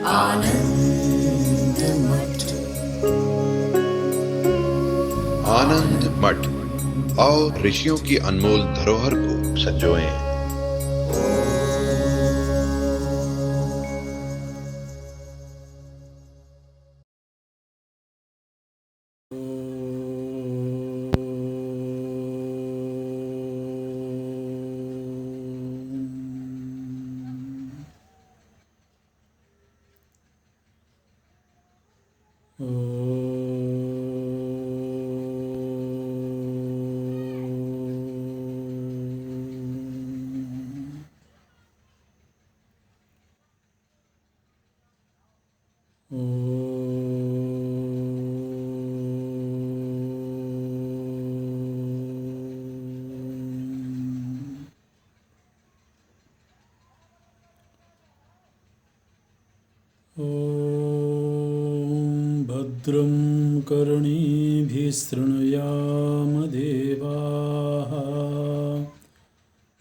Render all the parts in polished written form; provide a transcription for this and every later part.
आनंद मठ। आनंद मठ और ऋषियों की अनमोल धरोहर को संजोएं। भद्रं कर्णेभिः शृणुयाम देवाः,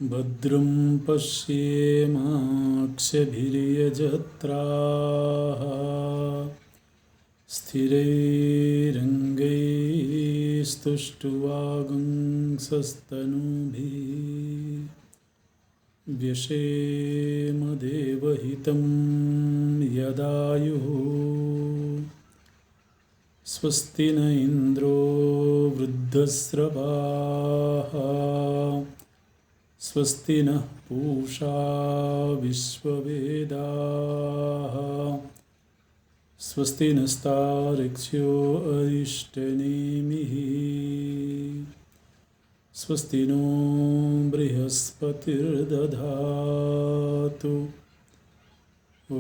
भद्रं पश्येमाक्षभिर्यजत्राः, स्थिरैरङ्गैस्तुष्ट्वागुंसस्तनूभिः व्यशेम देवहितं यदायुः। स्वस्ति न इन्द्रो वृद्धस्रवाः, स्वस्ति नः पूषा विश्ववेदाः, स्वस्ति नस्तार्क्ष्यो अरिष्टनेमिः, स्वस्ति नो बृहस्पतिर्दधातु। ॐ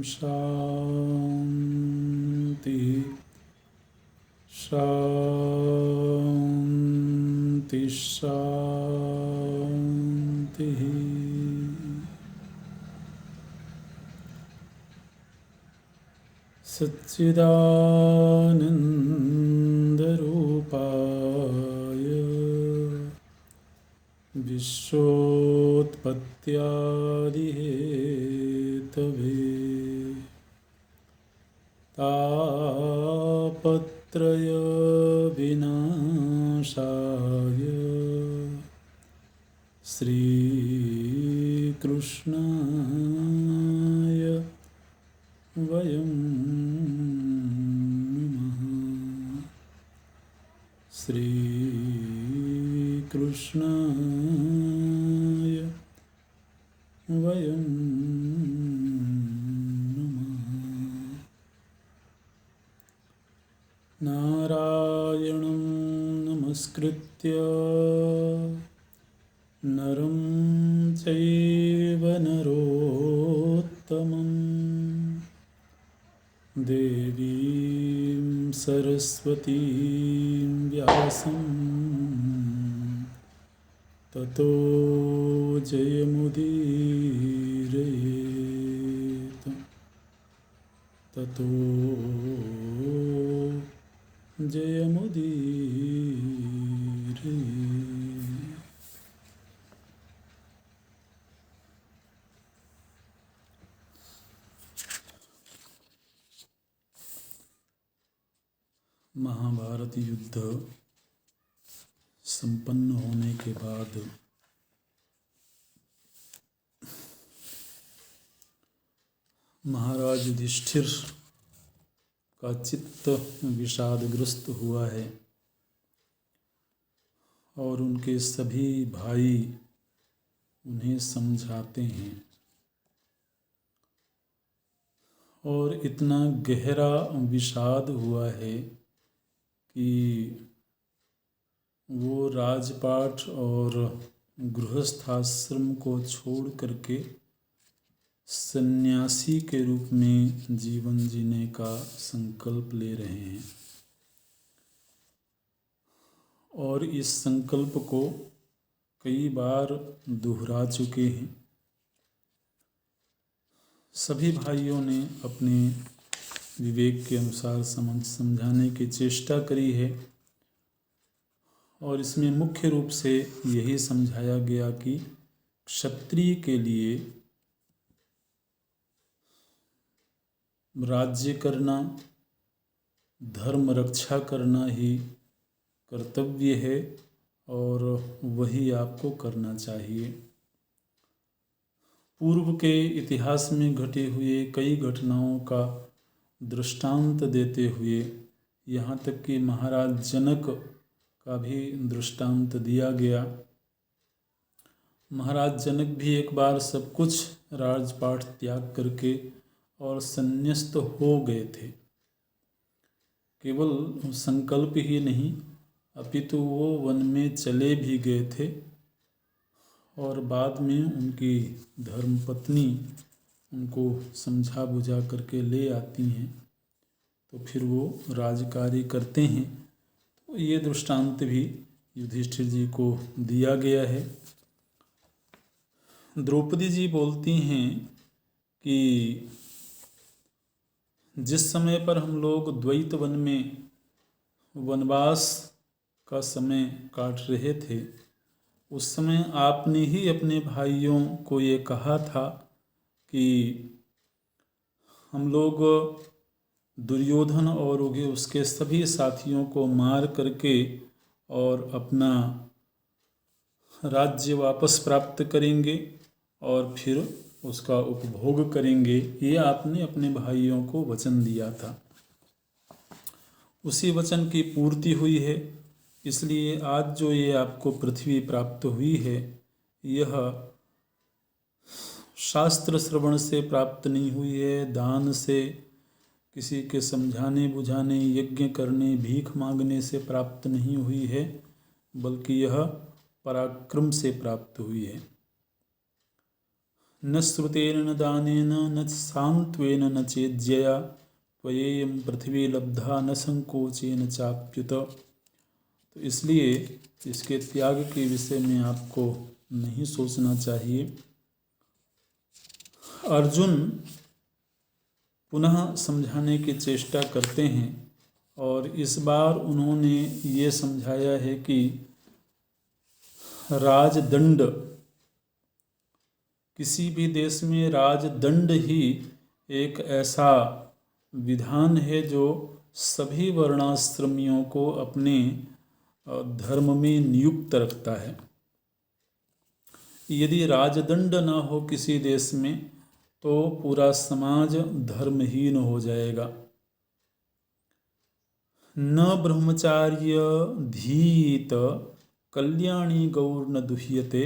शान्ति शान्ति शान्तिः। सच्चिदानन्दरूपाय विश्वोत्पत्त्यादिहेतवे तापत्रयविनाशाय श्रीकृष्णाय वयं नमः। श्रीकृष्णाय वयं नमः। नारायणं नमस्कृत्य नरं चैव नरोत्तमं, देवीं सरस्वतीं व्यासं ततो जयमुदीरयेत्। ततो जयमुदीरयेत्। महाभारत युद्ध संपन्न होने के बाद महाराज युधिष्ठिर का चित्त विषादग्रस्त हुआ है और उनके सभी भाई उन्हें समझाते हैं और इतना गहरा विषाद हुआ है कि वो राजपाट और गृहस्थाश्रम को छोड़ करके सन्यासी के रूप में जीवन जीने का संकल्प ले रहे हैं और इस संकल्प को कई बार दोहरा चुके हैं। सभी भाइयों ने अपने विवेक के अनुसार समझाने की चेष्टा करी है और इसमें मुख्य रूप से यही समझाया गया कि क्षत्रिय के लिए राज्य करना, धर्म रक्षा करना ही कर्तव्य है और वही आपको करना चाहिए। पूर्व के इतिहास में घटे हुए कई घटनाओं का दृष्टांत देते हुए यहाँ तक कि महाराज जनक का भी दृष्टांत दिया गया। महाराज जनक भी एक बार सब कुछ राजपाट त्याग करके और संन्यस्त हो गए थे। केवल संकल्प ही नहीं अपितु वो वन में चले भी गए थे और बाद में उनकी धर्मपत्नी उनको समझा बुझा करके ले आती हैं तो फिर वो राजकार्य करते हैं। तो ये दृष्टांत भी युधिष्ठिर जी को दिया गया है। द्रौपदी जी बोलती हैं कि जिस समय पर हम लोग द्वैत वन में वनवास का समय काट रहे थे उस समय आपने ही अपने भाइयों को ये कहा था कि हम लोग दुर्योधन और उसके सभी साथियों को मार करके और अपना राज्य वापस प्राप्त करेंगे और फिर उसका उपभोग करेंगे। ये आपने अपने भाइयों को वचन दिया था। उसी वचन की पूर्ति हुई है। इसलिए आज जो ये आपको पृथ्वी प्राप्त हुई है यह शास्त्र श्रवण से प्राप्त नहीं हुई है, दान से, किसी के समझाने बुझाने, यज्ञ करने, भीख मांगने से प्राप्त नहीं हुई है, बल्कि यह पराक्रम से प्राप्त हुई है। न श्रुतेन न दानेन न सान्त्वेन न चेज्यया त्वयेयं पृथ्वी लब्धा न संकोचेन चाप्युत। तो इसलिए इसके त्याग के विषय में आपको नहीं सोचना चाहिए। अर्जुन पुनः समझाने की चेष्टा करते हैं और इस बार उन्होंने ये समझाया है कि राजदंड, किसी भी देश में राजदंड ही एक ऐसा विधान है जो सभी वर्णाश्रमियों को अपने धर्म में नियुक्त रखता है। यदि राजदंड न हो किसी देश में तो पूरा समाज धर्महीन हो जाएगा। न ब्रह्मचार्य धीत कल्याणी गौर न दुह्यते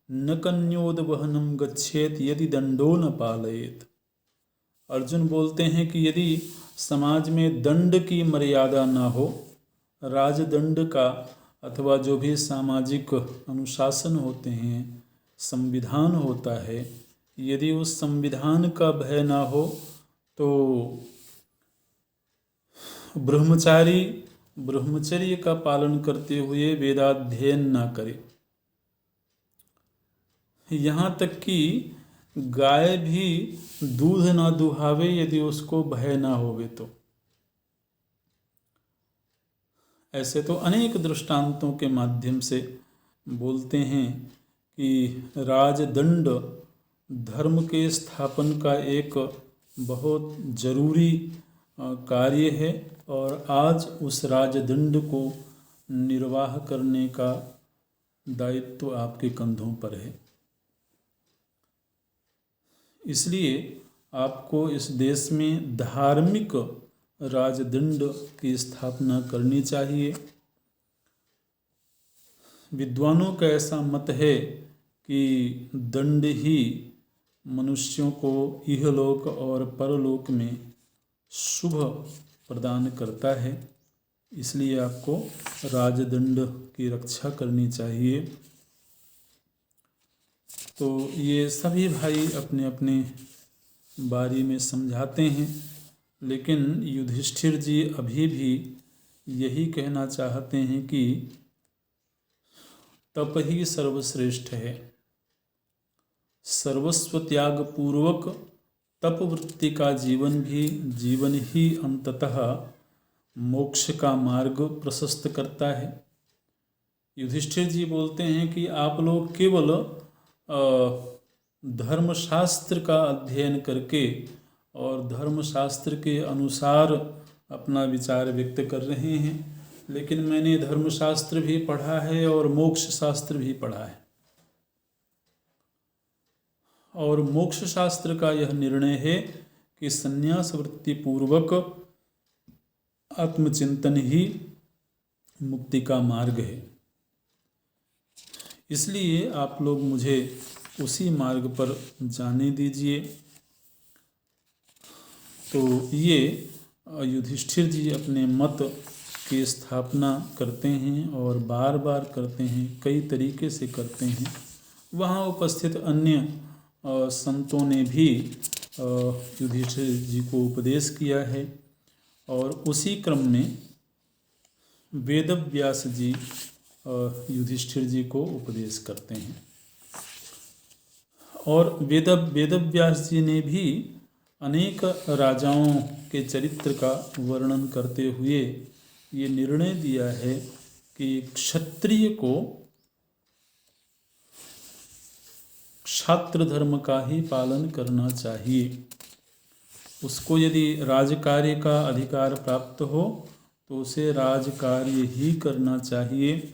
न कन्योदवहनम गच्छेत यदि दंडो न पालयेत। अर्जुन बोलते हैं कि यदि समाज में दंड की मर्यादा ना हो, राजदंड का अथवा जो भी सामाजिक अनुशासन होते हैं, संविधान होता है, यदि उस संविधान का भय ना हो तो ब्रह्मचारी ब्रह्मचर्य का पालन करते हुए वेदाध्ययन ना करे। यहाँ तक कि गाय भी दूध ना दुहावे यदि उसको भय ना होवे तो। ऐसे तो अनेक दृष्टांतों के माध्यम से बोलते हैं कि राजदंड धर्म के स्थापन का एक बहुत जरूरी कार्य है और आज उस राजदंड को निर्वाह करने का दायित्व आपके कंधों पर है। इसलिए आपको इस देश में धार्मिक राजदंड की स्थापना करनी चाहिए। विद्वानों का ऐसा मत है कि दंड ही मनुष्यों को इहलोक और परलोक में शुभ प्रदान करता है। इसलिए आपको राजदंड की रक्षा करनी चाहिए। तो ये सभी भाई अपने अपने बारी में समझाते हैं, लेकिन युधिष्ठिर जी अभी भी यही कहना चाहते हैं कि तप ही सर्वश्रेष्ठ है। सर्वस्व त्याग पूर्वक तप वृत्ति का जीवन ही अंततः मोक्ष का मार्ग प्रशस्त करता है। युधिष्ठिर जी बोलते हैं कि आप लोग केवल धर्मशास्त्र का अध्ययन करके और धर्मशास्त्र के अनुसार अपना विचार व्यक्त कर रहे हैं। लेकिन मैंने धर्मशास्त्र भी पढ़ा है और मोक्ष शास्त्र भी पढ़ा है, और मोक्ष शास्त्र का यह निर्णय है कि संन्यास वृत्ति पूर्वक आत्मचिंतन ही मुक्ति का मार्ग है। इसलिए आप लोग मुझे उसी मार्ग पर जाने दीजिए। तो ये युधिष्ठिर जी अपने मत की स्थापना करते हैं और बार बार करते हैं, कई तरीके से करते हैं। वहाँ उपस्थित अन्य संतों ने भी युधिष्ठिर जी को उपदेश किया है, और उसी क्रम में वेदव्यास जी युधिष्ठिर जी को उपदेश करते हैं। और वेदव्यास जी ने भी अनेक राजाओं के चरित्र का वर्णन करते हुए ये निर्णय दिया है कि क्षत्रिय को क्षात्र धर्म का ही पालन करना चाहिए। उसको यदि राजकार्य का अधिकार प्राप्त हो तो उसे राजकार्य ही करना चाहिए।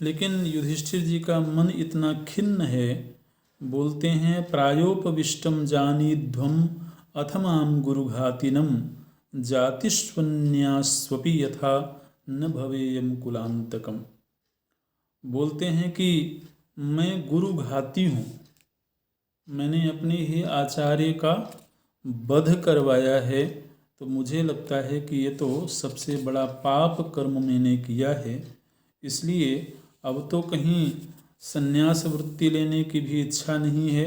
लेकिन युधिष्ठिर जी का मन इतना खिन्न है, बोलते हैं प्रायोपविष्टम जानीध्वम अथमाम गुरुघातिनम जातिष्वन्यास्वपि यथा न भवेयम कुलांतकम। बोलते हैं कि मैं गुरुघाती हूँ, मैंने अपने ही आचार्य का वध करवाया है, तो मुझे लगता है कि ये तो सबसे बड़ा पाप कर्म मैंने किया है। इसलिए अब तो कहीं संन्यास वृत्ति लेने की भी इच्छा नहीं है।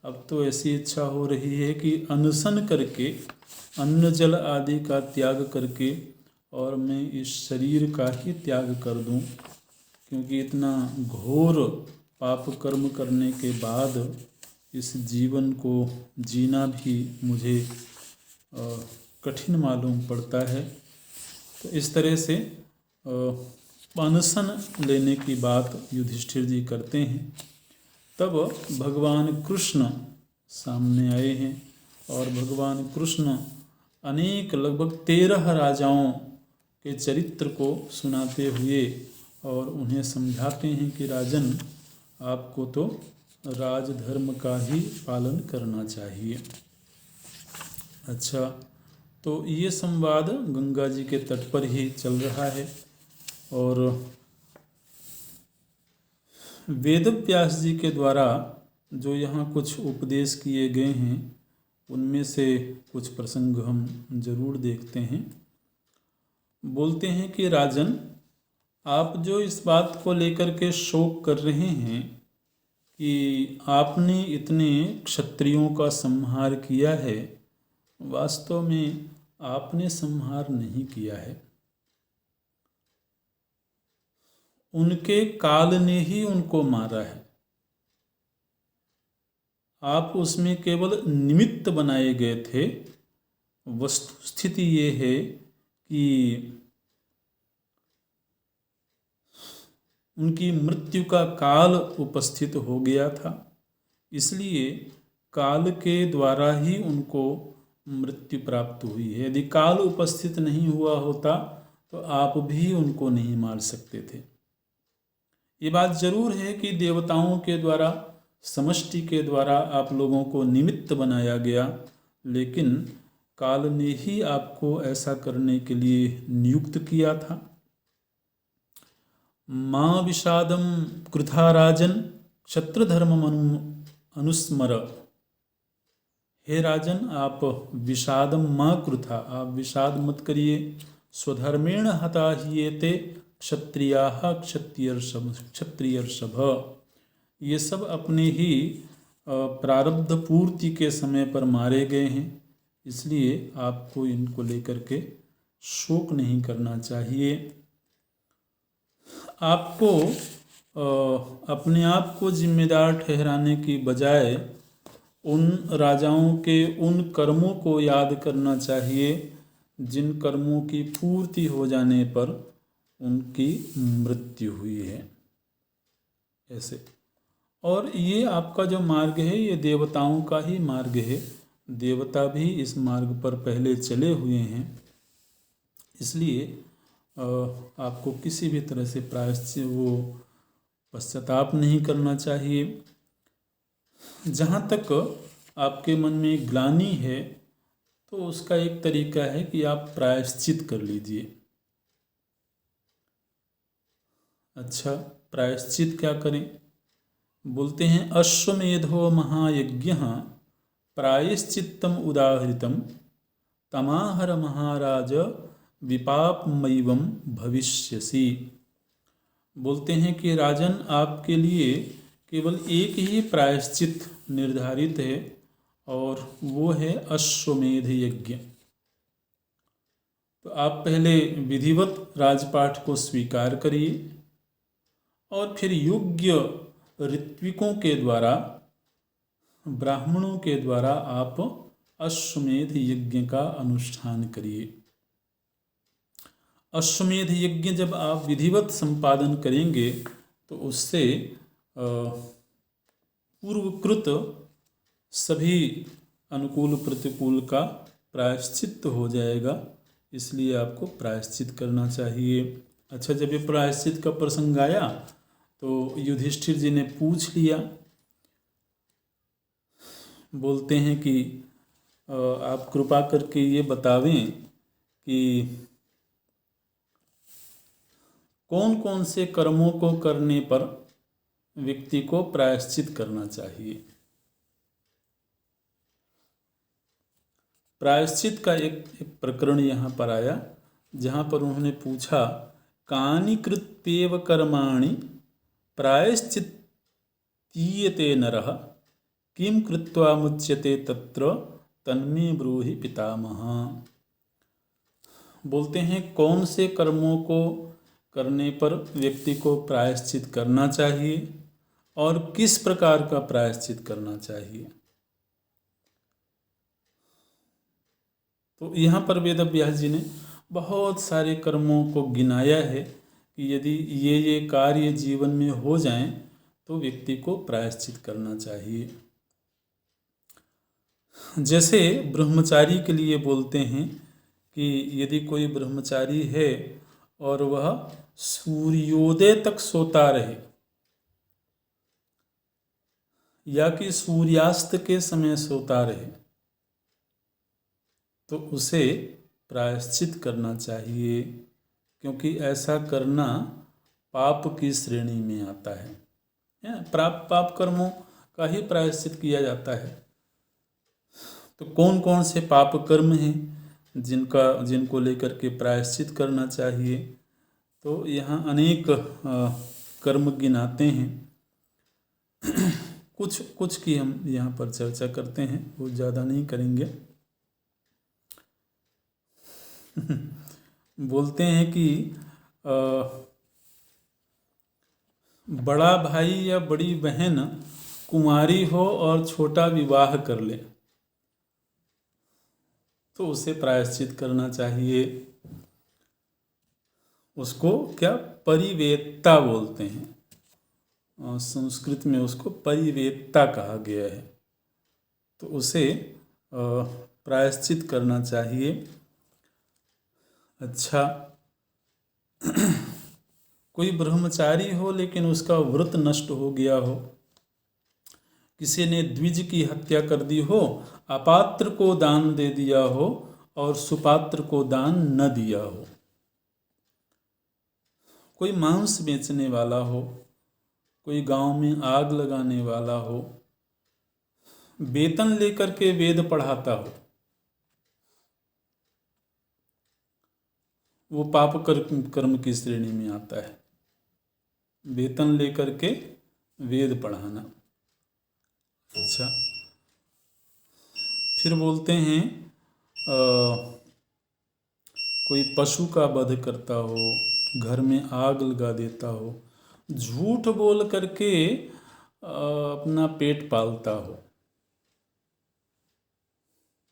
अब तो ऐसी इच्छा हो रही है कि अनशन करके, अन्न जल आदि का त्याग करके, और मैं इस शरीर का ही त्याग कर दूं, क्योंकि इतना घोर पाप कर्म करने के बाद इस जीवन को जीना भी मुझे कठिन मालूम पड़ता है। तो इस तरह से अनशन लेने की बात युधिष्ठिर जी करते हैं। तब भगवान कृष्ण सामने आए हैं, और भगवान कृष्ण अनेक लगभग 13 राजाओं के चरित्र को सुनाते हुए और उन्हें समझाते हैं कि राजन, आपको तो राजधर्म का ही पालन करना चाहिए। अच्छा, तो ये संवाद गंगा जी के तट पर ही चल रहा है, और वेदव्यास जी के द्वारा जो यहाँ कुछ उपदेश किए गए हैं, उनमें से कुछ प्रसंग हम जरूर देखते हैं। बोलते हैं कि राजन, आप जो इस बात को लेकर के शोक कर रहे हैं कि आपने इतने क्षत्रियों का संहार किया है, वास्तव में आपने संहार नहीं किया है। उनके काल ने ही उनको मारा है। आप उसमें केवल निमित्त बनाए गए थे। वस्तुस्थिति ये है कि उनकी मृत्यु का काल उपस्थित हो गया था, इसलिए काल के द्वारा ही उनको मृत्यु प्राप्त हुई है। यदि काल उपस्थित नहीं हुआ होता तो आप भी उनको नहीं मार सकते थे। ये बात जरूर है कि देवताओं के द्वारा, समष्टि के द्वारा आप लोगों को निमित्त बनाया गया, लेकिन काल ने ही आपको ऐसा करने के लिए नियुक्त किया था। मां विषादम कृथा राजन क्षत्रधर्म अनुस्मर। हे राजन, आप विषादम मां कृथा, आप विषाद मत करिए। स्वधर्मेण हता हीयेते क्षत्रियाः क्षत्रियर्षभ। ये सब अपने ही प्रारब्ध पूर्ति के समय पर मारे गए हैं, इसलिए आपको इनको लेकर के शोक नहीं करना चाहिए। आपको अपने आप को जिम्मेदार ठहराने की बजाय उन राजाओं के उन कर्मों को याद करना चाहिए जिन कर्मों की पूर्ति हो जाने पर उनकी मृत्यु हुई है। ऐसे और ये आपका जो मार्ग है ये देवताओं का ही मार्ग है। देवता भी इस मार्ग पर पहले चले हुए हैं, इसलिए आपको किसी भी तरह से पश्चाताप नहीं करना चाहिए। जहाँ तक आपके मन में ग्लानि है तो उसका एक तरीका है कि आप प्रायश्चित कर लीजिए। अच्छा, प्रायश्चित क्या करें? बोलते हैं अश्वमेधो महायज्ञ प्रायश्चित्तम उदाहृतम तमाहर महाराज विपापमयिवम भविष्यसि। बोलते हैं कि राजन, आपके लिए केवल एक ही प्रायश्चित निर्धारित है और वो है अश्वमेध यज्ञ। तो आप पहले विधिवत राजपाठ को स्वीकार करिए और फिर योग्य ऋत्विकों के द्वारा, ब्राह्मणों के द्वारा आप अश्वमेध यज्ञ का अनुष्ठान करिए। अश्वमेध यज्ञ जब आप विधिवत संपादन करेंगे तो उससे पूर्वकृत सभी अनुकूल प्रतिकूल का प्रायश्चित हो जाएगा, इसलिए आपको प्रायश्चित करना चाहिए। अच्छा, जब ये प्रायश्चित का प्रसंग आया तो युधिष्ठिर जी ने पूछ लिया। बोलते हैं कि आप कृपा करके ये बतावें कि कौन कौन से कर्मों को करने पर व्यक्ति को प्रायश्चित करना चाहिए। प्रायश्चित का एक प्रकरण यहाँ पर आया, जहाँ पर उन्होंने पूछा कानि कृत्येव कर्माणि प्रायश्चित्तीयते नरः किं कृत्वा मुच्यते तत्र तन्मे ब्रूहि पितामह। बोलते हैं कौन से कर्मों को करने पर व्यक्ति को प्रायश्चित करना चाहिए और किस प्रकार का प्रायश्चित करना चाहिए। तो यहाँ पर वेद व्यास जी ने बहुत सारे कर्मों को गिनाया है कि यदि ये कार्य जीवन में हो जाएं तो व्यक्ति को प्रायश्चित करना चाहिए। जैसे ब्रह्मचारी के लिए बोलते हैं कि यदि कोई ब्रह्मचारी है और वह सूर्योदय तक सोता रहे या कि सूर्यास्त के समय सोता रहे तो उसे प्रायश्चित करना चाहिए, क्योंकि ऐसा करना पाप की श्रेणी में आता है। पाप कर्मों का ही प्रायश्चित किया जाता है। तो कौन कौन से पाप कर्म हैं जिनको लेकर के प्रायश्चित करना चाहिए, तो यहाँ अनेक कर्म गिनाते हैं। कुछ की हम यहाँ पर चर्चा करते हैं, वो ज़्यादा नहीं करेंगे। बोलते हैं कि बड़ा भाई या बड़ी बहन कुंवारी हो और छोटा विवाह कर ले तो उसे प्रायश्चित करना चाहिए। उसको क्या परिवेत्ता बोलते हैं, संस्कृत में उसको परिवेत्ता कहा गया है। तो उसे प्रायश्चित करना चाहिए। अच्छा, कोई ब्रह्मचारी हो लेकिन उसका व्रत नष्ट हो गया हो, किसी ने द्विज की हत्या कर दी हो, अपात्र को दान दे दिया हो और सुपात्र को दान न दिया हो, कोई मांस बेचने वाला हो, कोई गांव में आग लगाने वाला हो, वेतन लेकर के वेद पढ़ाता हो, वो पाप कर्म की श्रेणी में आता है। वेतन लेकर के वेद पढ़ाना। अच्छा, फिर बोलते हैं कोई पशु का वध करता हो, घर में आग लगा देता हो, झूठ बोल करके अपना पेट पालता हो,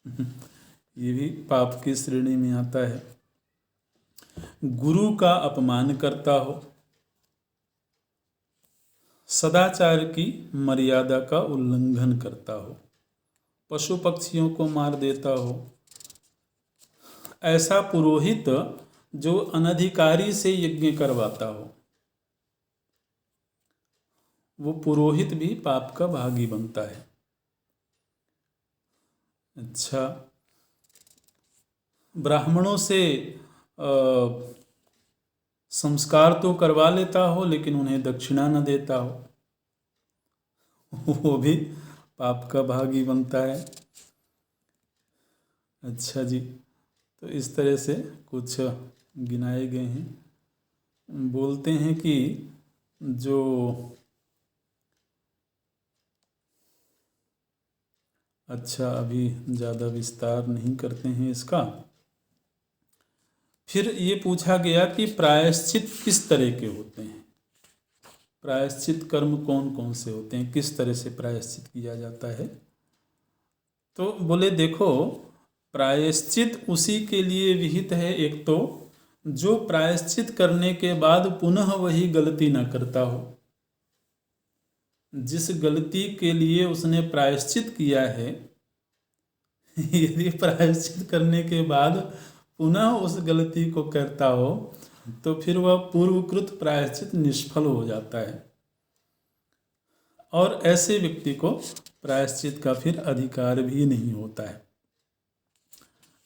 ये भी पाप की श्रेणी में आता है। गुरु का अपमान करता हो, सदाचार की मर्यादा का उल्लंघन करता हो, पशु पक्षियों को मार देता हो, ऐसा पुरोहित जो अनधिकारी से यज्ञ करवाता हो, वो पुरोहित भी पाप का भागी बनता है। अच्छा, ब्राह्मणों से संस्कार तो करवा लेता हो लेकिन उन्हें दक्षिणा न देता हो, वो भी पाप का भागी बनता है। अच्छा जी, तो इस तरह से कुछ गिनाए गए हैं। बोलते हैं कि जो अच्छा, अभी ज़्यादा विस्तार नहीं करते हैं इसका। फिर ये पूछा गया कि प्रायश्चित किस तरह के होते हैं, प्रायश्चित कर्म कौन कौन से होते हैं, किस तरह से प्रायश्चित किया जाता है। तो बोले देखो, प्रायश्चित उसी के लिए विहित है, एक तो जो प्रायश्चित करने के बाद पुनः वही गलती न करता हो। जिस गलती के लिए उसने प्रायश्चित किया है, यदि प्रायश्चित करने के बाद पुनः उस गलती को करता हो तो फिर वह पूर्वकृत प्रायश्चित निष्फल हो जाता है, और ऐसे व्यक्ति को प्रायश्चित का फिर अधिकार भी नहीं होता है।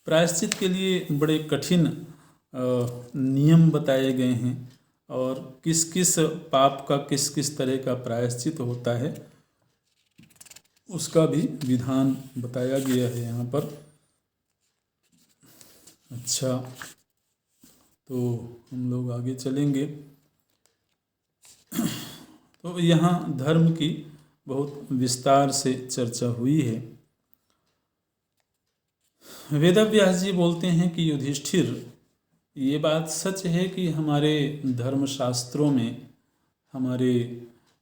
प्रायश्चित के लिए बड़े कठिन नियम बताए गए हैं, और किस किस पाप का किस किस तरह का प्रायश्चित होता है उसका भी विधान बताया गया है यहाँ पर। अच्छा, तो हम लोग आगे चलेंगे। तो यहाँ धर्म की बहुत विस्तार से चर्चा हुई है। वेदव्यास जी बोलते हैं कि युधिष्ठिर, ये बात सच है कि हमारे धर्मशास्त्रों में, हमारे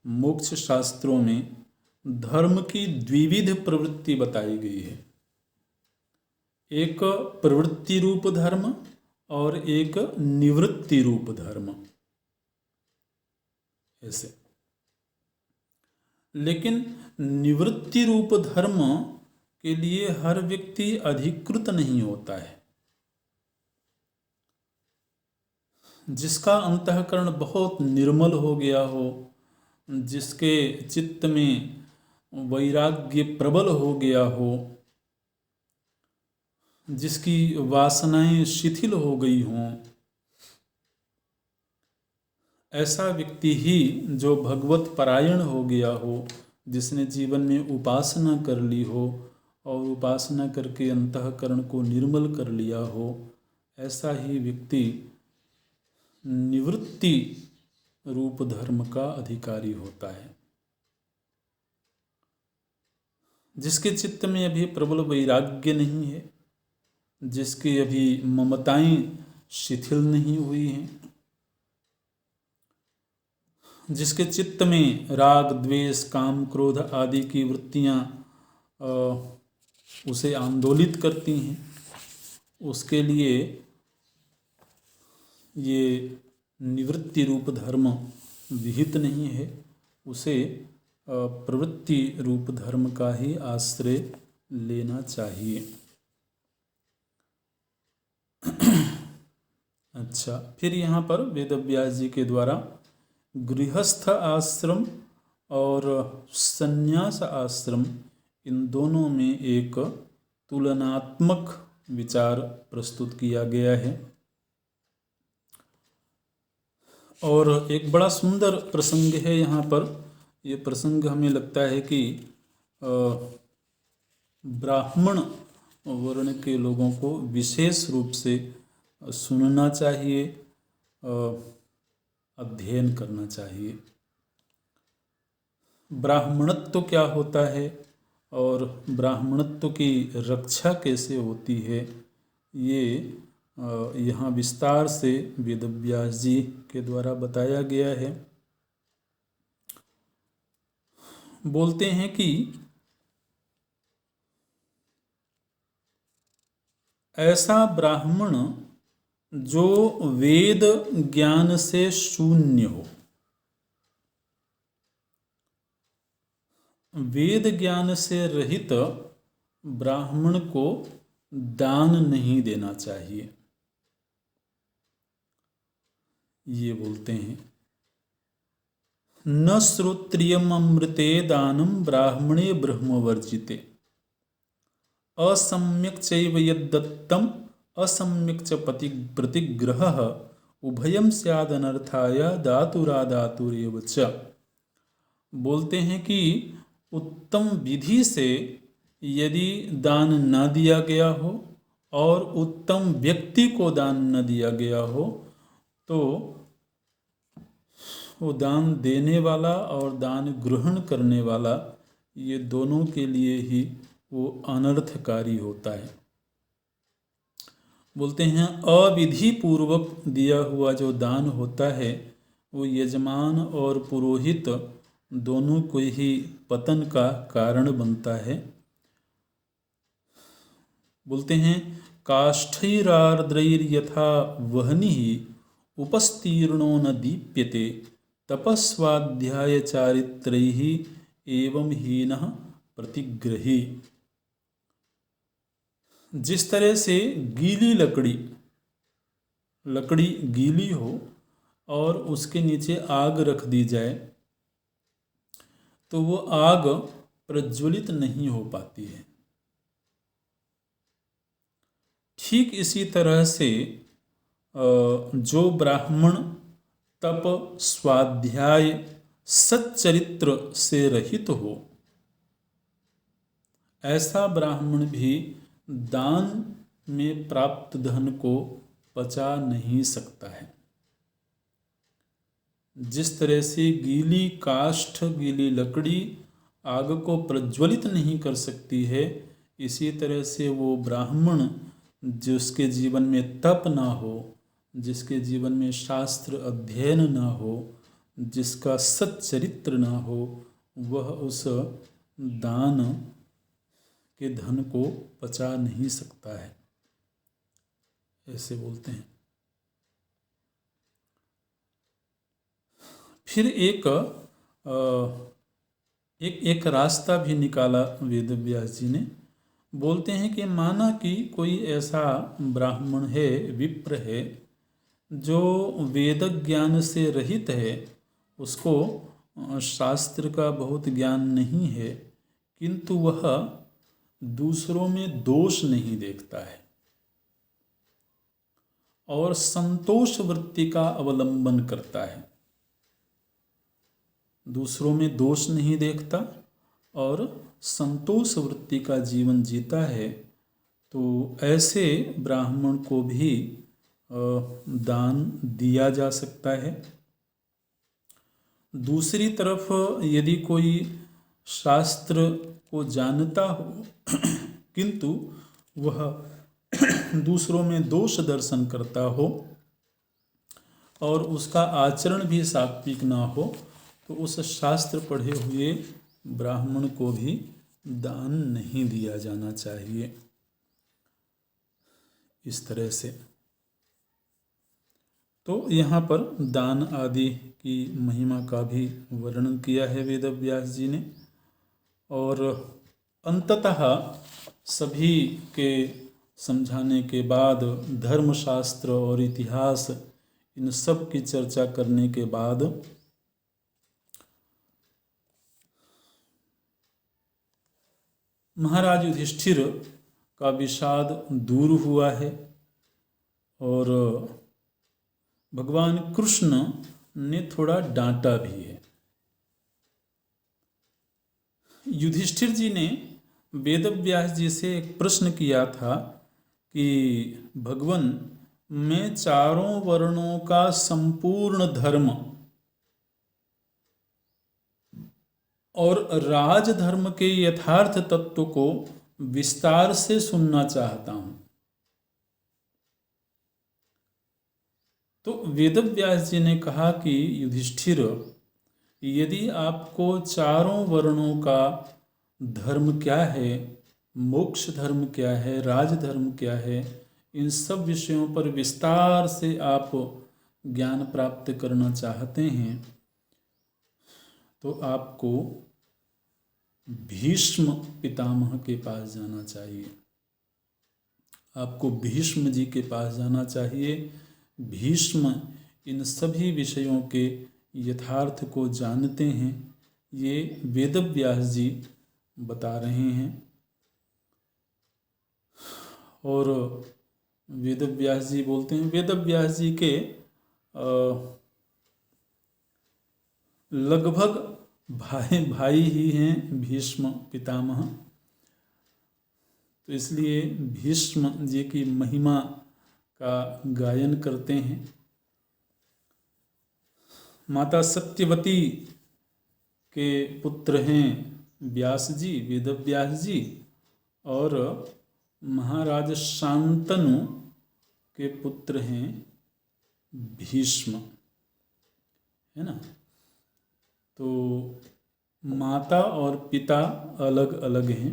मोक्ष शास्त्रों में धर्म की द्विविध प्रवृत्ति बताई गई है, एक प्रवृत्ति रूप धर्म और एक निवृत्ति रूप धर्म, ऐसे। लेकिन निवृत्ति रूप धर्म के लिए हर व्यक्ति अधिकृत नहीं होता है। जिसका अंतःकरण बहुत निर्मल हो गया हो, जिसके चित्त में वैराग्य प्रबल हो गया हो, जिसकी वासनाएं शिथिल हो गई हों, ऐसा व्यक्ति ही, जो भगवत परायण हो गया हो, जिसने जीवन में उपासना कर ली हो और उपासना करके अंतःकरण को निर्मल कर लिया हो, ऐसा ही व्यक्ति निवृत्ति रूप धर्म का अधिकारी होता है। जिसके चित्त में अभी प्रबल वैराग्य नहीं है, जिसकी अभी ममताएं शिथिल नहीं हुई हैं, जिसके चित्त में राग द्वेष काम क्रोध आदि की वृत्तियां उसे आंदोलित करती हैं, उसके लिए ये निवृत्ति रूप धर्म विहित नहीं है। उसे प्रवृत्ति रूप धर्म का ही आश्रय लेना चाहिए। अच्छा, फिर यहाँ पर वेदव्यास जी के द्वारा गृहस्थ आश्रम और संन्यास आश्रम, इन दोनों में एक तुलनात्मक विचार प्रस्तुत किया गया है। और एक बड़ा सुंदर प्रसंग है यहाँ पर। ये प्रसंग हमें लगता है कि ब्राह्मण वर्ण के लोगों को विशेष रूप से सुनना चाहिए, अध्ययन करना चाहिए। ब्राह्मणत्व क्या होता है और ब्राह्मणत्व की रक्षा कैसे होती है, ये यहाँ विस्तार से वेदव्यास जी के द्वारा बताया गया है। बोलते हैं कि ऐसा ब्राह्मण जो वेद ज्ञान से शून्य हो, वेद ज्ञान से रहित ब्राह्मण को दान नहीं देना चाहिए। ये बोलते हैं, न श्रोत्रियम अमृते दानम ब्राह्मणे ब्रह्मवर्जिते असम्यक चैव यद्दत्तम असम्यक च प्रतिग्रहः उभयम स्याद अनर्थाय दातुरादातुरेव च। बोलते हैं कि उत्तम विधि से यदि दान न दिया गया हो और उत्तम व्यक्ति को दान न दिया गया हो तो वो दान देने वाला और दान ग्रहण करने वाला ये दोनों के लिए ही वो अनर्थकारी होता है। बोलते हैं अविधि पूर्वक दिया हुआ जो दान होता है वो यजमान और पुरोहित दोनों को ही पतन का कारण बनता है। बोलते हैं काष्ठैरार्द्रैर्यथा वह्निः उपस्तीर्णो न दीप्यते तपस्वाध्याय चारित्रैः एवं हीनः प्रतिग्रही। जिस तरह से गीली लकड़ी गीली हो और उसके नीचे आग रख दी जाए तो वो आग प्रज्वलित नहीं हो पाती है। ठीक इसी तरह से जो ब्राह्मण तप स्वाध्याय सच्चरित्र से रहित हो ऐसा ब्राह्मण भी दान में प्राप्त धन को पचा नहीं सकता है। जिस तरह से गीली काष्ठ गीली लकड़ी आग को प्रज्वलित नहीं कर सकती है, इसी तरह से वो ब्राह्मण जिसके जीवन में तप ना हो, जिसके जीवन में शास्त्र अध्ययन ना हो, जिसका सच्चरित्र ना हो, वह उस दान के धन को पचा नहीं सकता है। ऐसे बोलते हैं। फिर एक रास्ता भी निकाला वेद व्यास जी ने। बोलते हैं कि माना कि कोई ऐसा ब्राह्मण है, विप्र है, जो वेद ज्ञान से रहित है, उसको शास्त्र का बहुत ज्ञान नहीं है, किंतु वह दूसरों में दोष नहीं देखता है और संतोष वृत्ति का अवलंबन करता है। दूसरों में दोष नहीं देखता और संतोष वृत्ति का जीवन जीता है, तो ऐसे ब्राह्मण को भी दान दिया जा सकता है। दूसरी तरफ यदि कोई शास्त्र को जानता हो किंतु वह दूसरों में दोष दर्शन करता हो और उसका आचरण भी सात्विक ना हो, तो उस शास्त्र पढ़े हुए ब्राह्मण को भी दान नहीं दिया जाना चाहिए। इस तरह से तो यहाँ पर दान आदि की महिमा का भी वर्णन किया है वेद व्यास जी ने। और अंततः सभी के समझाने के बाद, धर्मशास्त्र और इतिहास इन सब की चर्चा करने के बाद महाराज युधिष्ठिर का विषाद दूर हुआ है और भगवान कृष्ण ने थोड़ा डांटा भी है। युधिष्ठिर जी ने वेद व्यास जी से एक प्रश्न किया था कि भगवान, मैं चारों वर्णों का संपूर्ण धर्म और राजधर्म के यथार्थ तत्व को विस्तार से सुनना चाहता हूं। तो वेद व्यास जी ने कहा कि युधिष्ठिर, यदि आपको चारों वर्णों का धर्म क्या है, मोक्ष धर्म क्या है, राजधर्म क्या है, इन सब विषयों पर विस्तार से आप ज्ञान प्राप्त करना चाहते हैं, तो आपको भीष्म पितामह के पास जाना चाहिए। आपको भीष्म जी के पास जाना चाहिए। भीष्म इन सभी विषयों के यथार्थ को जानते हैं, ये वेदव्यास जी बता रहे हैं। और वेदव्यास जी बोलते हैं, वेदव्यास जी के लगभग भाई ही हैं भीष्म पितामह, तो इसलिए भीष्म जी की महिमा का गायन करते हैं। माता सत्यवती के पुत्र हैं व्यास जी, वेदव्यास जी, और महाराज शांतनु के पुत्र हैं भीष्म, है ना। तो माता और पिता अलग अलग हैं।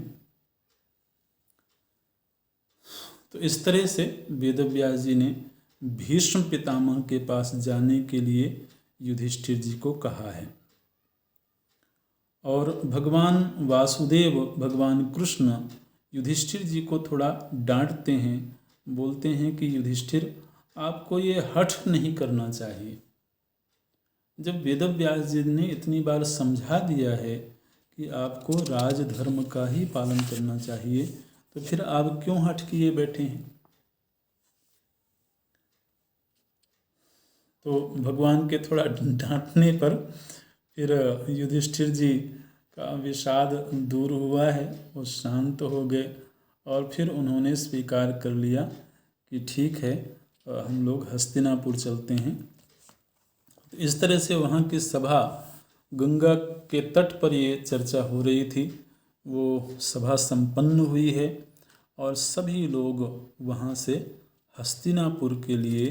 तो इस तरह से वेदव्यास जी ने भीष्म पितामह के पास जाने के लिए युधिष्ठिर जी को कहा है। और भगवान वासुदेव, भगवान कृष्ण युधिष्ठिर जी को थोड़ा डांटते हैं, बोलते हैं कि युधिष्ठिर, आपको ये हठ नहीं करना चाहिए। जब वेदव्यास जी ने इतनी बार समझा दिया है कि आपको राजधर्म का ही पालन करना चाहिए, तो फिर आप क्यों हठ किए बैठे हैं। तो भगवान के थोड़ा डांटने पर फिर युधिष्ठिर जी का विषाद दूर हुआ है, वो शांत हो गए और फिर उन्होंने स्वीकार कर लिया कि ठीक है, हम लोग हस्तिनापुर चलते हैं। तो इस तरह से वहाँ की सभा, गंगा के तट पर ये चर्चा हो रही थी, वो सभा संपन्न हुई है और सभी लोग वहाँ से हस्तिनापुर के लिए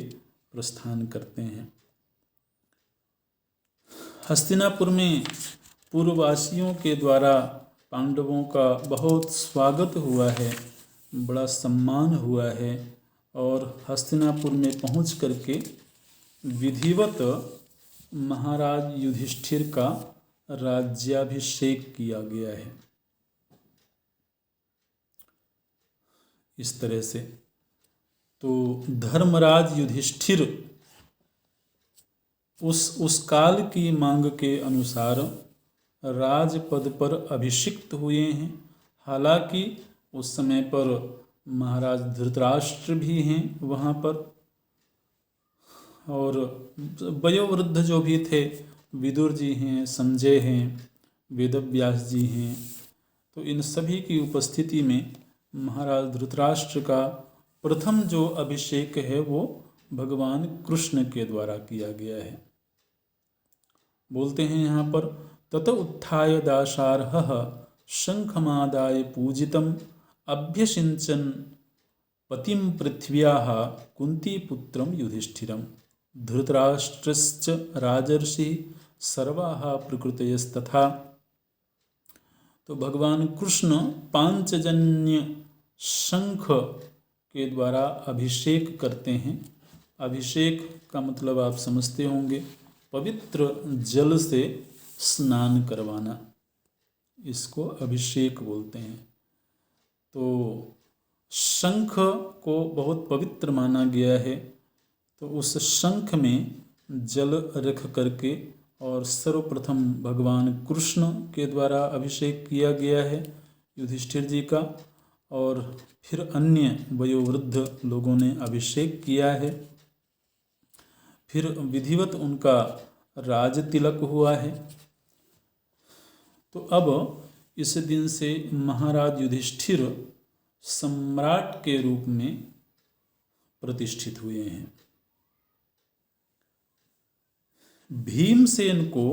प्रस्थान करते हैं। हस्तिनापुर में पूर्ववासियों के द्वारा पांडवों का बहुत स्वागत हुआ है, बड़ा सम्मान हुआ है, और हस्तिनापुर में पहुँच करके विधिवत महाराज युधिष्ठिर का राज्याभिषेक किया गया है। इस तरह से तो धर्मराज युधिष्ठिर उस काल की मांग के अनुसार राजपद पर अभिषिक्त हुए हैं। हालांकि उस समय पर महाराज धृतराष्ट्र भी हैं वहाँ पर, और वयोवृद्ध जो भी थे, विदुर जी हैं, संजय हैं, वेदव्यास जी हैं, तो इन सभी की उपस्थिति में महाराज धृतराष्ट्र का प्रथम जो अभिषेक है वो भगवान कृष्ण के द्वारा किया गया है। बोलते हैं यहाँ पर, तत उत्थाय दाशार्हः शंखमादाय पूजितम अभ्यसिंचन पतिम पृथ्व्याः कुंतीपुत्रम युधिष्ठिरम धृतराष्ट्रश्च राजर्षि सर्वाः प्रकृतयस्तथा। तो भगवान कृष्ण पांचजन्य शंख के द्वारा अभिषेक करते हैं। अभिषेक का मतलब आप समझते होंगे, पवित्र जल से स्नान करवाना, इसको अभिषेक बोलते हैं। तो शंख को बहुत पवित्र माना गया है, तो उस शंख में जल रख करके और सर्वप्रथम भगवान कृष्ण के द्वारा अभिषेक किया गया है युधिष्ठिर जी का, और फिर अन्य वयोवृद्ध लोगों ने अभिषेक किया है। फिर विधिवत उनका राज तिलक हुआ है। तो अब इस दिन से महाराज युधिष्ठिर सम्राट के रूप में प्रतिष्ठित हुए हैं। भीमसेन को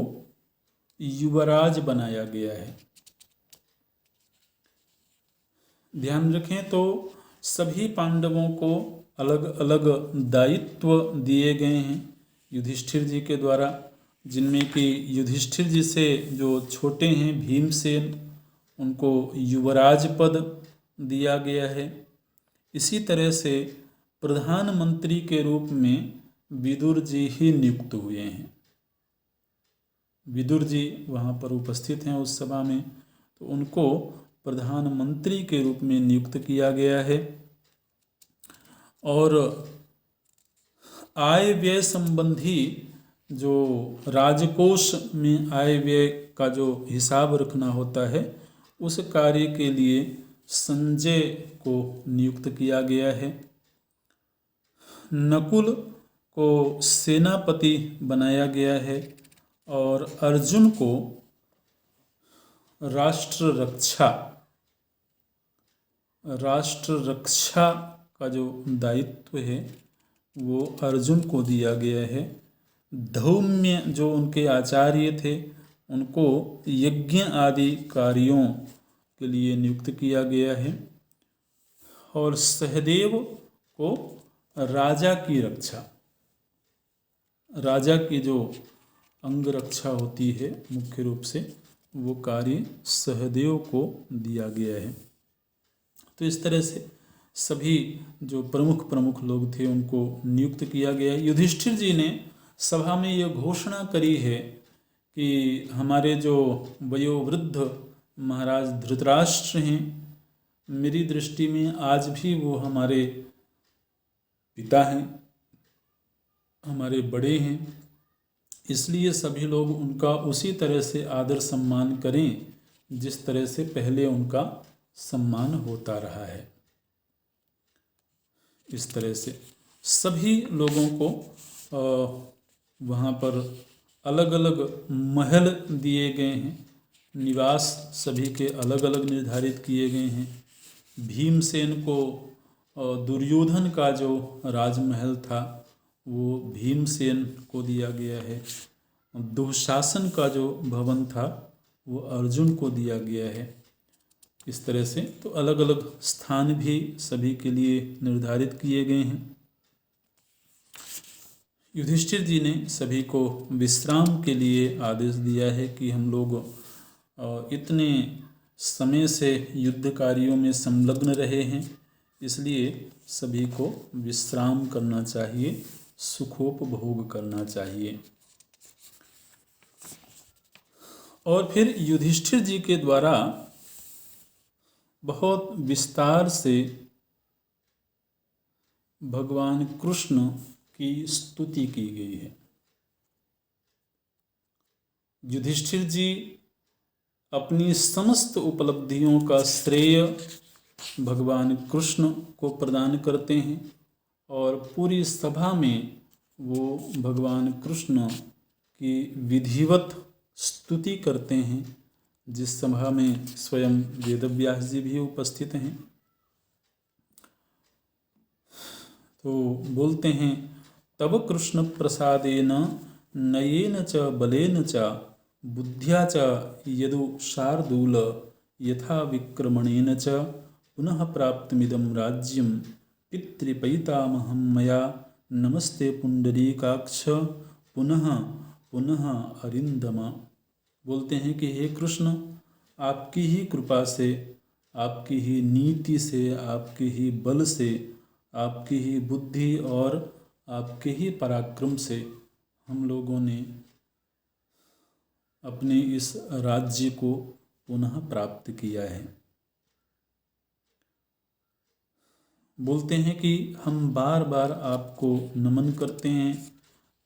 युवराज बनाया गया है। ध्यान रखें तो सभी पांडवों को अलग अलग दायित्व दिए गए हैं युधिष्ठिर जी के द्वारा, जिनमें कि युधिष्ठिर जी से जो छोटे हैं भीमसेन, उनको युवराज पद दिया गया है। इसी तरह से प्रधानमंत्री के रूप में विदुर जी ही नियुक्त हुए हैं। विदुर जी वहाँ पर उपस्थित हैं उस सभा में, तो उनको प्रधानमंत्री के रूप में नियुक्त किया गया है। और आय व्यय संबंधी जो राजकोष में आय व्यय का जो हिसाब रखना होता है, उस कार्य के लिए संजय को नियुक्त किया गया है। नकुल को सेनापति बनाया गया है और अर्जुन को राष्ट्र रक्षा का जो दायित्व है वो अर्जुन को दिया गया है। धौम्य जो उनके आचार्य थे उनको यज्ञ आदि कार्यों के लिए नियुक्त किया गया है। और सहदेव को राजा की जो अंग रक्षा होती है मुख्य रूप से, वो कार्य सहदेव को दिया गया है। तो इस तरह से सभी जो प्रमुख लोग थे उनको नियुक्त किया गया। युधिष्ठिर जी ने सभा में यह घोषणा करी है कि हमारे जो वयोवृद्ध महाराज धृतराष्ट्र हैं, मेरी दृष्टि में आज भी वो हमारे पिता हैं, हमारे बड़े हैं, इसलिए सभी लोग उनका उसी तरह से आदर सम्मान करें जिस तरह से पहले उनका सम्मान होता रहा है। इस तरह से सभी लोगों को वहाँ पर अलग अलग महल दिए गए हैं, निवास सभी के अलग अलग निर्धारित किए गए हैं। भीमसेन को दुर्योधन का जो राजमहल था वो भीमसेन को दिया गया है। दुशासन का जो भवन था वो अर्जुन को दिया गया है। इस तरह से तो अलग अलग स्थान भी सभी के लिए निर्धारित किए गए हैं। युधिष्ठिर जी ने सभी को विश्राम के लिए आदेश दिया है कि हम लोग इतने समय से युद्ध कार्यों में संलग्न रहे हैं, इसलिए सभी को विश्राम करना चाहिए, सुखोपभोग करना चाहिए। और फिर युधिष्ठिर जी के द्वारा बहुत विस्तार से भगवान कृष्ण की स्तुति की गई है। युधिष्ठिर जी अपनी समस्त उपलब्धियों का श्रेय भगवान कृष्ण को प्रदान करते हैं और पूरी सभा में वो भगवान कृष्ण की विधिवत स्तुति करते हैं, जिस सभा में स्वयं वेदव्यास जी भी उपस्थित हैं। तो बोलते हैं, तब कृष्ण प्रसादेन नयेन च बलेन च बुद्ध्या च यदु शार्दूल यथा विक्रमणेन च पुनः प्राप्तमिदं राज्यं पितृपैतामहं मया नमस्ते पुंडरीकाक्ष पुनः पुनः अरिंदमा। बोलते हैं कि हे कृष्ण, आपकी ही कृपा से, आपकी ही नीति से, आपके ही बल से, आपकी ही बुद्धि और आपके ही पराक्रम से हम लोगों ने अपने इस राज्य को पुनः प्राप्त किया है। बोलते हैं कि हम बार बार आपको नमन करते हैं।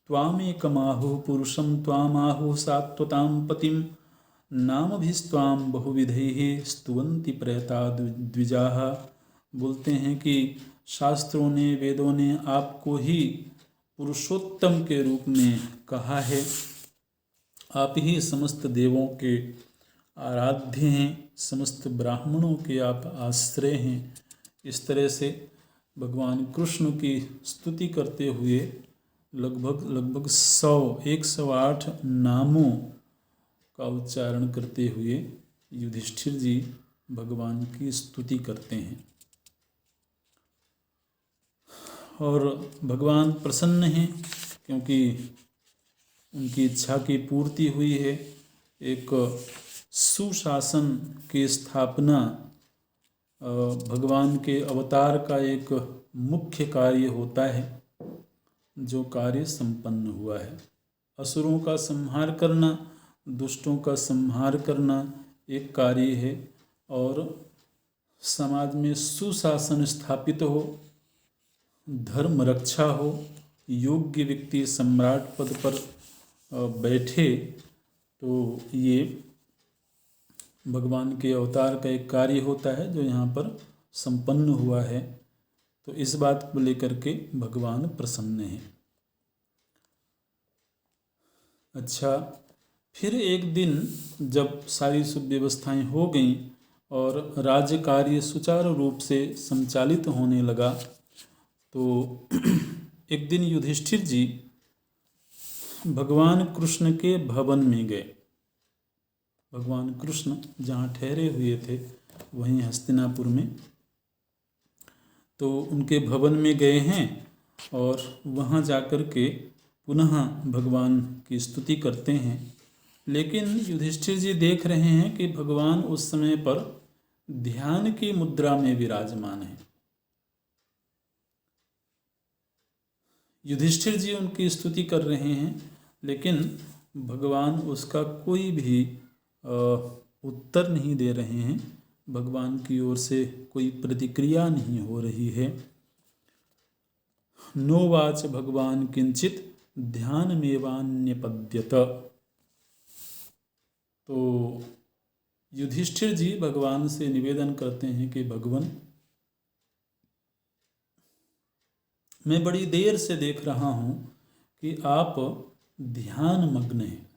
त्वामेकमाहुः पुरुषं त्वामाहुः सात्वतां पतिं नामभिस्त्वां बहुविधैः स्तुवन्ति प्रयता द्विजाः। बोलते हैं कि शास्त्रों ने, वेदों ने आपको ही पुरुषोत्तम के रूप में कहा है। आप ही समस्त देवों के आराध्य हैं, समस्त ब्राह्मणों के आप आश्रय हैं। इस तरह से भगवान कृष्ण की स्तुति करते हुए लगभग 108 नामों का उच्चारण करते हुए युधिष्ठिर जी भगवान की स्तुति करते हैं। और भगवान प्रसन्न हैं क्योंकि उनकी इच्छा की पूर्ति हुई है। एक सुशासन की स्थापना भगवान के अवतार का एक मुख्य कार्य होता है, जो कार्य संपन्न हुआ है। असुरों का संहार करना, दुष्टों का संहार करना, एक कार्य है और समाज में सुशासन स्थापित हो, धर्म रक्षा हो, योग्य व्यक्ति सम्राट पद पर बैठे, तो ये भगवान के अवतार का एक कार्य होता है जो यहाँ पर संपन्न हुआ है। तो इस बात को लेकर के भगवान प्रसन्न हैं। अच्छा, फिर एक दिन जब सारी सुव्यवस्थाएं हो गईं और राज्य कार्य सुचारू रूप से संचालित होने लगा, तो एक दिन युधिष्ठिर जी भगवान कृष्ण के भवन में गए। भगवान कृष्ण जहाँ ठहरे हुए थे वहीं हस्तिनापुर में, तो उनके भवन में गए हैं और वहाँ जाकर के पुनः भगवान की स्तुति करते हैं। लेकिन युधिष्ठिर जी देख रहे हैं कि भगवान उस समय पर ध्यान की मुद्रा में विराजमान हैं। युधिष्ठिर जी उनकी स्तुति कर रहे हैं, लेकिन भगवान उसका कोई भी उत्तर नहीं दे रहे हैं। भगवान की ओर से कोई प्रतिक्रिया नहीं हो रही है। नोवाच भगवान किंचित ध्यान मेवान्यपद्यत। तो युधिष्ठिर जी भगवान से निवेदन करते हैं कि भगवान, मैं बड़ी देर से देख रहा हूँ कि आप ध्यान मग्न हैं।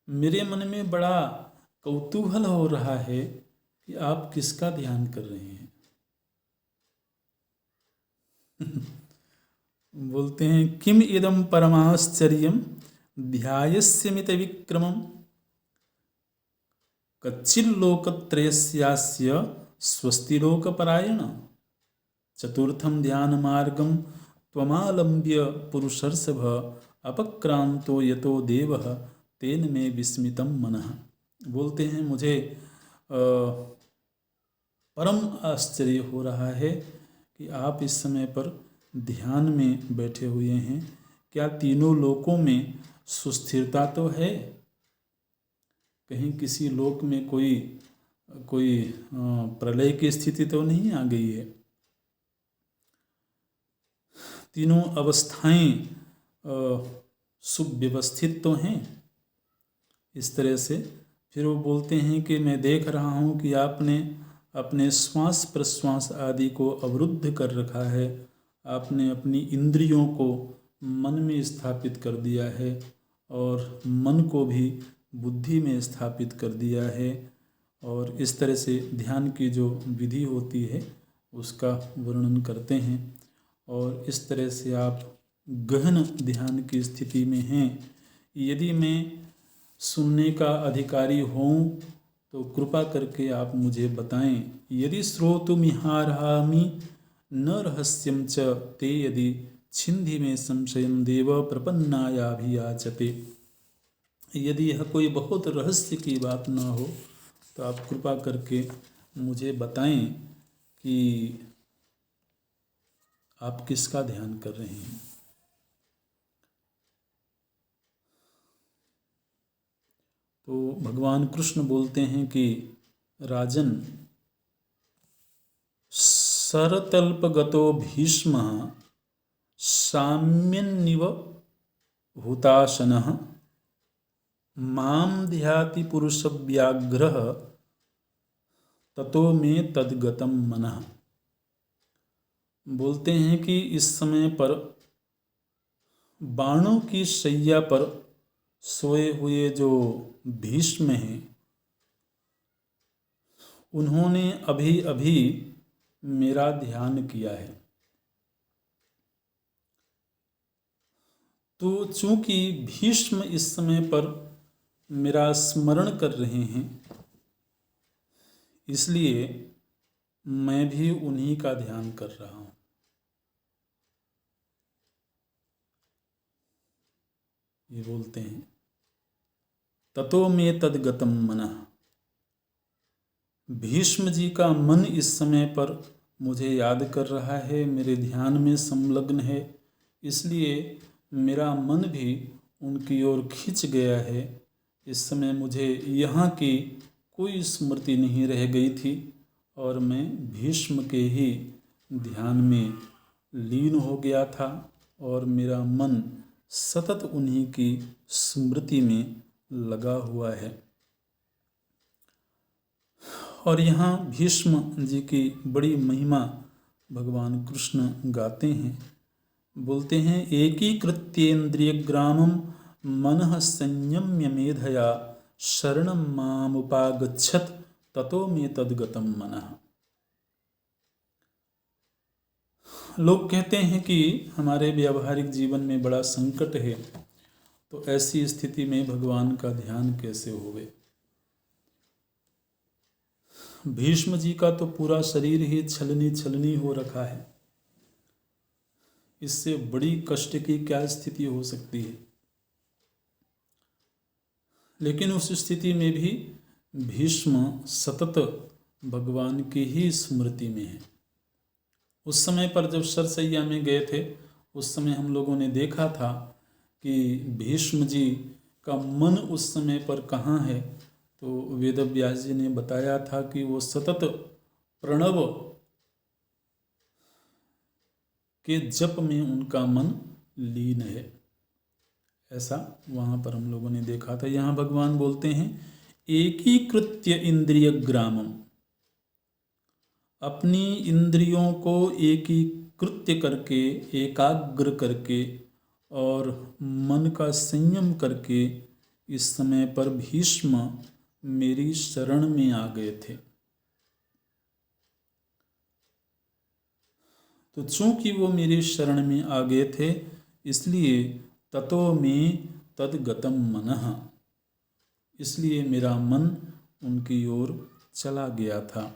मेरे मन में बड़ा कौतूहल हो रहा है कि आप किसका ध्यान कर रहे हैं। बोलते हैं किम इदम परमाश्चर्यम ध्यायस्यमित विक्रमम कच्चिल्लोकत्रयस्यास्य स्वस्तिलोकपरायण चतुर्थम ध्यान मार्गम त्वमालंब्य पुरुषर्षभ अपक्रांतो यतो देवः तेन में विस्मितम मनः। बोलते हैं मुझे परम आश्चर्य हो रहा है कि आप इस समय पर ध्यान में बैठे हुए हैं। क्या तीनों लोकों में सुस्थिरता तो है? कहीं किसी लोक में कोई प्रलय की स्थिति तो नहीं आ गई है? तीनों अवस्थाएं सुव्यवस्थित तो हैं? इस तरह से फिर वो बोलते हैं कि मैं देख रहा हूँ कि आपने अपने श्वास प्रश्वास आदि को अवरुद्ध कर रखा है। आपने अपनी इंद्रियों को मन में स्थापित कर दिया है और मन को भी बुद्धि में स्थापित कर दिया है। और इस तरह से ध्यान की जो विधि होती है उसका वर्णन करते हैं। और इस तरह से आप गहन ध्यान की स्थिति में हैं। यदि मैं सुनने का अधिकारी हूँ तो कृपा करके आप मुझे बताएं। यदि श्रोतुमिहार्हामि न रहस्यं च ते यदि छिन्धि में संशयं देव प्रपन्नायाभियाचते। यदि यह कोई बहुत रहस्य की बात ना हो तो आप कृपा करके मुझे बताएं कि आप किसका ध्यान कर रहे हैं। तो भगवान कृष्ण बोलते हैं कि राजन, सरतल्पगतो भीष्मः साम्यन्निव हुताशनः मां ध्याति पुरुषव्याघ्रः ततो में तद्गतं मनः। बोलते हैं कि इस समय पर बाणों की शैया पर सोए हुए जो भीष्म हैं, उन्होंने अभी अभी मेरा ध्यान किया है। तो चूंकि भीष्म इस समय पर मेरा स्मरण कर रहे हैं, इसलिए मैं भी उन्हीं का ध्यान कर रहा हूँ। ये बोलते हैं ततो में तद्गतम मनः। भीष्म जी का मन इस समय पर मुझे याद कर रहा है, मेरे ध्यान में संलग्न है, इसलिए मेरा मन भी उनकी ओर खिंच गया है। इस समय मुझे यहाँ की कोई स्मृति नहीं रह गई थी और मैं भीष्म के ही ध्यान में लीन हो गया था और मेरा मन सतत उन्हीं की स्मृति में लगा हुआ है। और यहाँ भीष्म जी की बड़ी महिमा भगवान कृष्ण गाते हैं, बोलते हैं एकीकृत्येन्द्रिय ग्रामम मनः संयम्य मेधया शरणं मामुपागच्छत ततो मे तद्गतं मनः। लोग कहते हैं कि हमारे व्यावहारिक जीवन में बड़ा संकट है, तो ऐसी स्थिति में भगवान का ध्यान कैसे होवे। भीष्म जी का तो पूरा शरीर ही छलनी छलनी हो रखा है, इससे बड़ी कष्ट की क्या स्थिति हो सकती है। लेकिन उस स्थिति में भी भीष्म सतत भगवान की ही स्मृति में है। उस समय पर जब सरसैया में गए थे, उस समय हम लोगों ने देखा था कि भीष्म जी का मन उस समय पर कहाँ है, तो वेद व्यास जी ने बताया था कि वो सतत प्रणव के जप में उनका मन लीन है, ऐसा वहाँ पर हम लोगों ने देखा था। यहाँ भगवान बोलते हैं एकीकृत्य इंद्रिय ग्रामम, अपनी इंद्रियों को एकीकृत्य करके, एकाग्र करके और मन का संयम करके इस समय पर भीष्म मेरी शरण में आ गए थे। तो चूंकि वो मेरी शरण में आ गए थे, इसलिए ततो में तद्गतम मनः, इसलिए मेरा मन उनकी ओर चला गया था।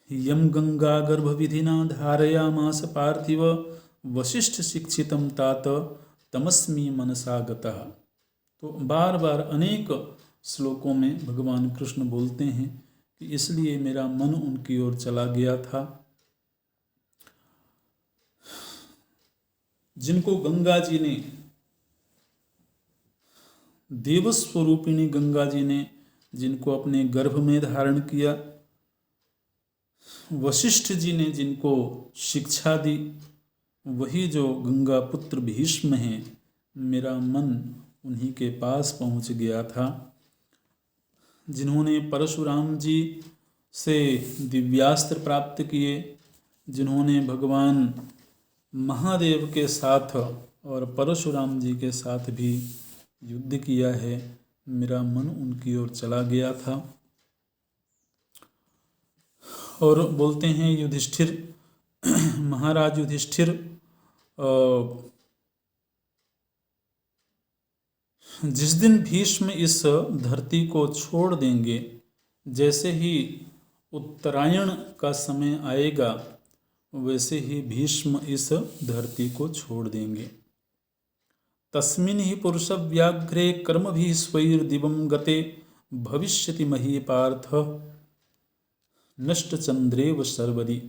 यम गंगा गर्भ विधिना धारयामास पार्थिव वशिष्ठ शिक्षितम तात तमस्मी मनसा गतः। तो बार बार अनेक श्लोकों में भगवान कृष्ण बोलते हैं कि इसलिए मेरा मन उनकी ओर चला गया था। जिनको गंगा जी ने, देवस्वरूपिणी गंगा जी ने जिनको अपने गर्भ में धारण किया, वशिष्ठ जी ने जिनको शिक्षा दी, वही जो गंगा पुत्र भीष्म हैं, मेरा मन उन्हीं के पास पहुंच गया था। जिन्होंने परशुराम जी से दिव्यास्त्र प्राप्त किए, जिन्होंने भगवान महादेव के साथ और परशुराम जी के साथ भी युद्ध किया है, मेरा मन उनकी ओर चला गया था। और बोलते हैं युधिष्ठिर, महाराज युधिष्ठिर जिस दिन भीष्म इस धरती को छोड़ देंगे, जैसे ही उत्तरायण का समय आएगा, वैसे ही भीष्म इस धरती को छोड़ देंगे। तस्मिन् ही पुरुष व्याघ्रे कर्म भी स्वैर्दिवं गते भविष्यति महीपार्थ नष्ट चंद्रेव सर्वदि।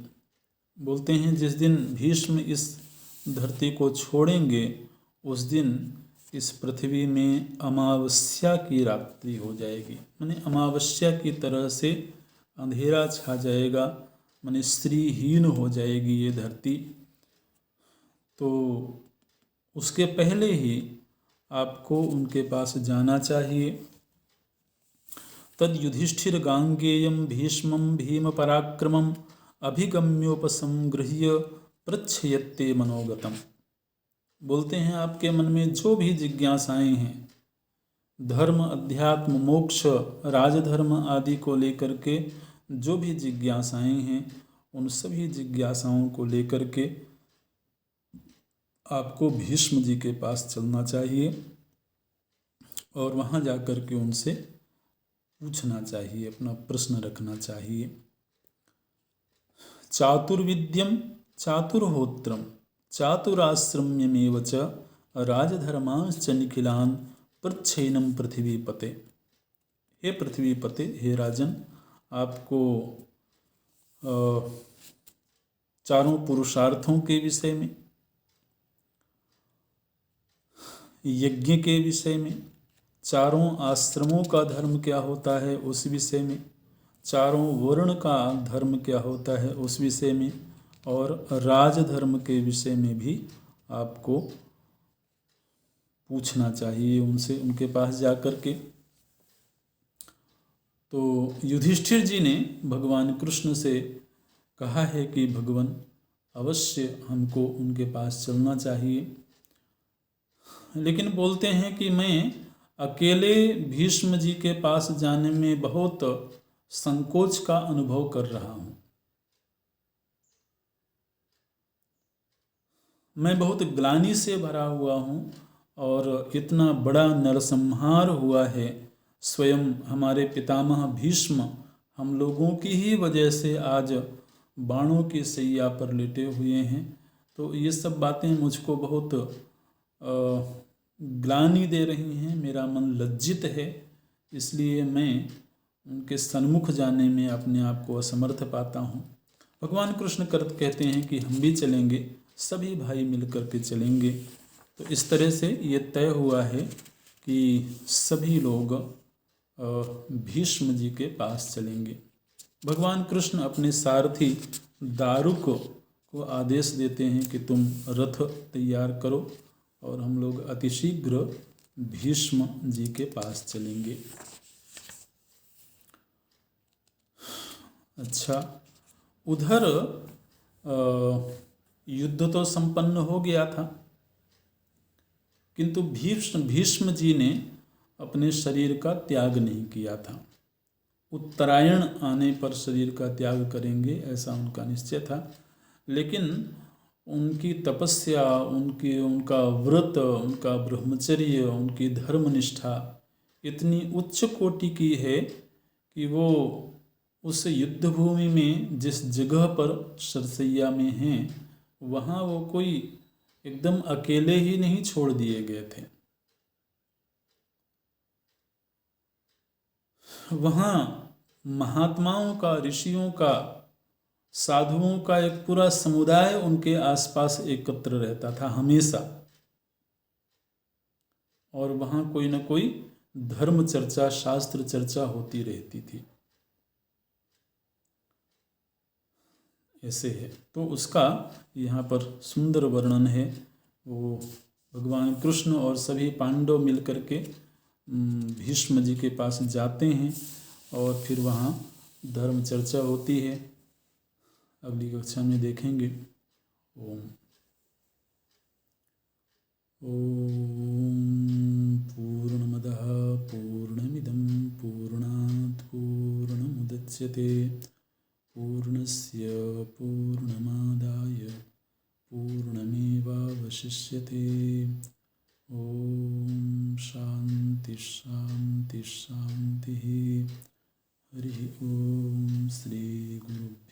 बोलते हैं जिस दिन भीष्म इस धरती को छोड़ेंगे, उस दिन इस पृथ्वी में अमावस्या की रात्रि हो जाएगी, माने अमावस्या की तरह से अंधेरा छा जाएगा, माने स्त्रीहीन हो जाएगी ये धरती। तो उसके पहले ही आपको उनके पास जाना चाहिए। तद युधिष्ठिर गांगेयम भीष्मं भीम पराक्रमम अभिगम्योपसंगृह्य प्रच्छयत्ते मनोगतम। बोलते हैं आपके मन में जो भी जिज्ञासाएं हैं, धर्म, अध्यात्म, मोक्ष, राजधर्म आदि को लेकर के जो भी जिज्ञासाएं हैं, उन सभी जिज्ञासाओं को लेकर के आपको भीष्म जी के पास चलना चाहिए और वहाँ जाकर के उनसे पूछना चाहिए, अपना प्रश्न रखना चाहिए। चातुर्विद्यम चातुर्होत्रम चातुराश्रम्यमेव च राजधर्मांश्च निखिलान प्रच्छैनम पृथ्वीपते। हे पृथ्वीपते, हे राजन, आपको चारों पुरुषार्थों के विषय में, यज्ञ के विषय में, चारों आश्रमों का धर्म क्या होता है उस विषय में, चारों वर्ण का धर्म क्या होता है उस विषय में, और राजधर्म के विषय में भी आपको पूछना चाहिए उनसे, उनके पास जा कर के। तो युधिष्ठिर जी ने भगवान कृष्ण से कहा है कि भगवान अवश्य हमको उनके पास चलना चाहिए, लेकिन बोलते हैं कि मैं अकेले भीष्म जी के पास जाने में बहुत संकोच का अनुभव कर रहा हूँ। मैं बहुत ग्लानि से भरा हुआ हूँ और इतना बड़ा नरसंहार हुआ है, स्वयं हमारे पितामह भीष्म हम लोगों की ही वजह से आज बाणों की सैया पर लेटे हुए हैं। तो ये सब बातें मुझको बहुत ग्लानि दे रही हैं, मेरा मन लज्जित है, इसलिए मैं उनके सन्मुख जाने में अपने आप को असमर्थ पाता हूँ। भगवान कृष्ण कहते हैं कि हम भी चलेंगे, सभी भाई मिलकर के चलेंगे। तो इस तरह से ये तय हुआ है कि सभी लोग भीष्म जी के पास चलेंगे। भगवान कृष्ण अपने सारथी दारुक को आदेश देते हैं कि तुम रथ तैयार करो और हम लोग अतिशीघ्र भीष्म जी के पास चलेंगे। अच्छा, उधर युद्ध तो संपन्न हो गया था, किंतु भीष्म जी ने अपने शरीर का त्याग नहीं किया था। उत्तरायण आने पर शरीर का त्याग करेंगे ऐसा उनका निश्चय था, लेकिन उनकी तपस्या, उनका व्रत, उनका ब्रह्मचर्य, उनकी धर्मनिष्ठा इतनी उच्च कोटि की है कि वो उस युद्ध भूमि में जिस जगह पर सरसैया में हैं वहाँ वो कोई एकदम अकेले ही नहीं छोड़ दिए गए थे। वहाँ महात्माओं का, ऋषियों का, साधुओं का एक पूरा समुदाय उनके आसपास एकत्र रहता था हमेशा, और वहाँ कोई ना कोई धर्म चर्चा, शास्त्र चर्चा होती रहती थी। ऐसे है, तो उसका यहाँ पर सुंदर वर्णन है। वो भगवान कृष्ण और सभी पांडव मिलकर के भीष्म जी के पास जाते हैं और फिर वहाँ धर्म चर्चा होती है। अगली कक्षा में देखेंगे। ओम पूर्णमदः पूर्णमिदं पूर्णात् पूर्णमुदच्यते पूर्णस्य पूर्णमादाय पूर्णमेवावशिष्यते। ओम शांति शांति शांति। हरि ओम। श्री गुरुभ्यो